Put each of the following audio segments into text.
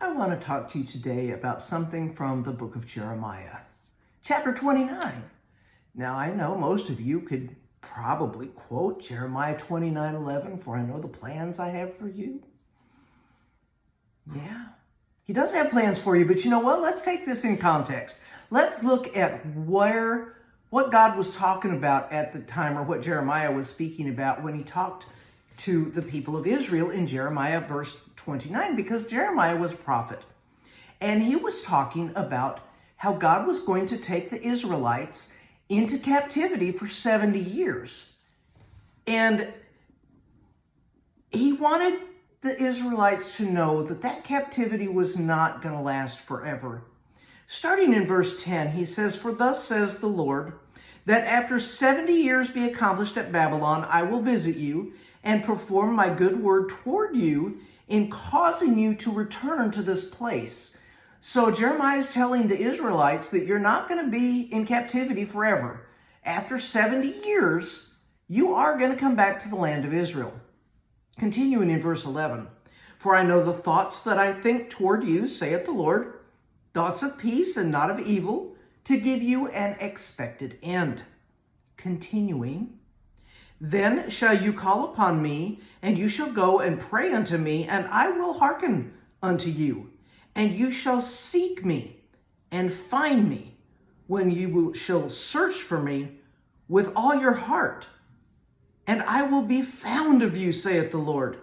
I want to talk to you today about something from the book of Jeremiah, chapter 29. Now, I know most of you could probably quote Jeremiah 29:11, for I know the plans I have for you. Yeah, he does have plans for you, but you know what? Let's take this in context. Let's look at what God was talking about at the time, or what Jeremiah was speaking about when he talked to the people of Israel in Jeremiah verse 29, because Jeremiah was a prophet. And he was talking about how God was going to take the Israelites into captivity for 70 years. And he wanted the Israelites to know that that captivity was not going to last forever. Starting in verse 10, he says, "For thus says the Lord, that after 70 years be accomplished at Babylon, I will visit you and perform my good word toward you in causing you to return to this place." So Jeremiah is telling the Israelites that you're not going to be in captivity forever. After 70 years, you are going to come back to the land of Israel. Continuing in verse 11, "For I know the thoughts that I think toward you, saith the Lord, thoughts of peace and not of evil, to give you an expected end." Continuing, "Then shall you call upon me, and you shall go and pray unto me, and I will hearken unto you. And you shall seek me and find me when you shall search for me with all your heart. And I will be found of you, saith the Lord.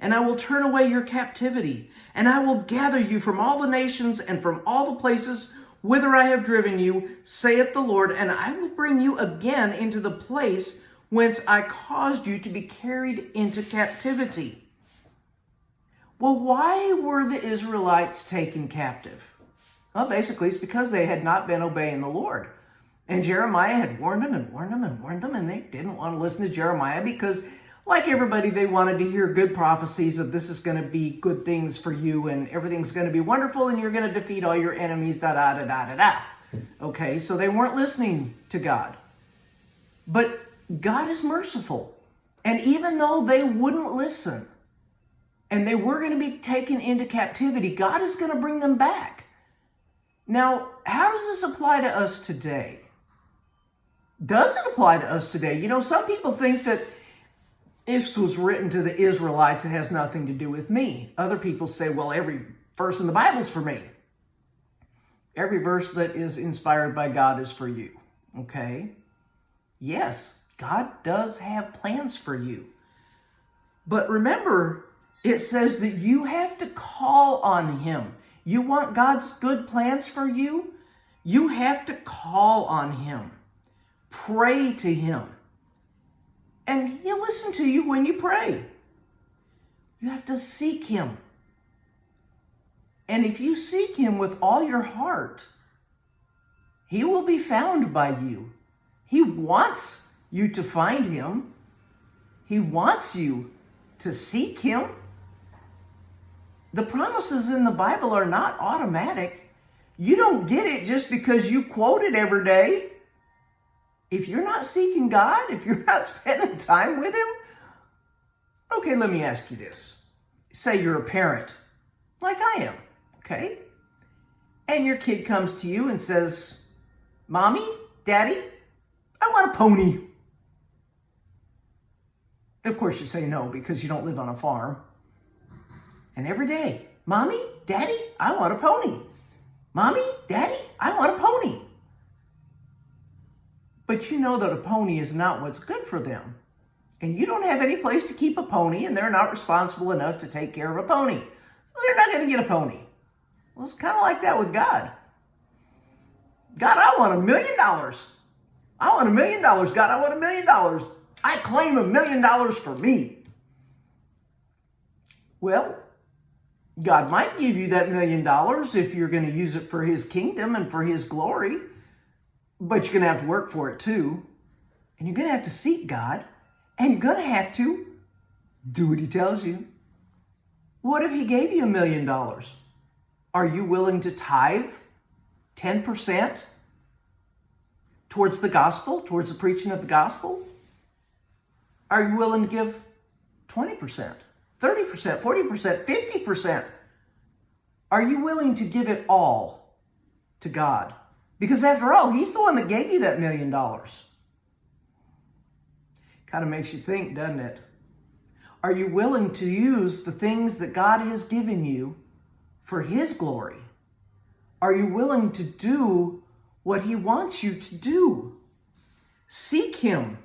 And I will turn away your captivity, and I will gather you from all the nations and from all the places whither I have driven you, saith the Lord, and I will bring you again into the place whence I caused you to be carried into captivity." Well, why were the Israelites taken captive? Well, basically, it's because they had not been obeying the Lord. And Jeremiah had warned them and warned them and warned them, and they didn't want to listen to Jeremiah because, like everybody, they wanted to hear good prophecies of this is going to be good things for you and everything's going to be wonderful and you're going to defeat all your enemies, da-da-da-da-da-da. Okay, so they weren't listening to God. But God is merciful. And even though they wouldn't listen and they were going to be taken into captivity, God is going to bring them back. Now, how does this apply to us today? Does it apply to us today? You know, some people think that if this was written to the Israelites, it has nothing to do with me. Other people say, well, every verse in the Bible is for me. Every verse that is inspired by God is for you. Okay? Yes, God does have plans for you. But remember, it says that you have to call on Him. You want God's good plans for you? You have to call on Him. Pray to Him. And He'll listen to you when you pray. You have to seek Him. And if you seek Him with all your heart, He will be found by you. He wants you to find Him. He wants you to seek Him. The promises in the Bible are not automatic. You don't get it just because you quote it every day. If you're not seeking God, if you're not spending time with Him, okay, let me ask you this. Say you're a parent, like I am, okay? And your kid comes to you and says, "Mommy, Daddy, I want a pony." Of course you say no because you don't live on a farm. And every day, "Mommy, Daddy, I want a pony. Mommy, Daddy, I want a pony." But you know that a pony is not what's good for them. And you don't have any place to keep a pony, and they're not responsible enough to take care of a pony. So they're not going to get a pony. Well, it's kind of like that with God. "God, I want $1 million. I want $1 million. God, I want $1 million. I claim $1 million for me." Well, God might give you that $1 million if you're going to use it for His kingdom and for His glory. But you're going to have to work for it too. And you're going to have to seek God. And you're going to have to do what He tells you. What if He gave you $1 million? Are you willing to tithe 10% towards the gospel, towards the preaching of the gospel? Are you willing to give 20%, 30%, 40%, 50%? Are you willing to give it all to God? Because after all, He's the one that gave you that $1 million. Kind of makes you think, doesn't it? Are you willing to use the things that God has given you for His glory? Are you willing to do what He wants you to do? Seek Him.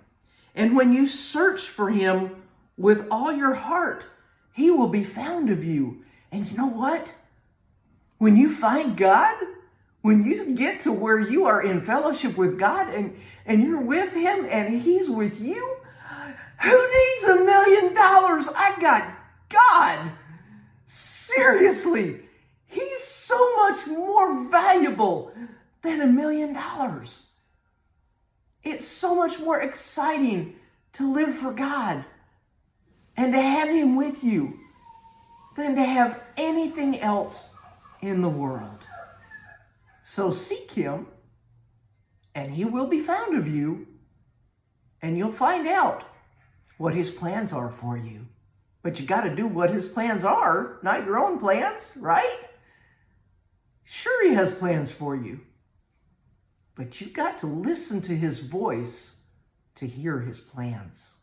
And when you search for Him with all your heart, He will be found of you. And you know what? When you find God, when you get to where you are in fellowship with God and you're with Him and He's with you, who needs $1 million? I got God. Seriously, He's so much more valuable than $1 million. It's so much more exciting to live for God and to have Him with you than to have anything else in the world. So seek Him, and He will be found of you, and you'll find out what His plans are for you. But you got to do what His plans are, not your own plans, right? Sure, He has plans for you, but you've got to listen to His voice to hear His plans.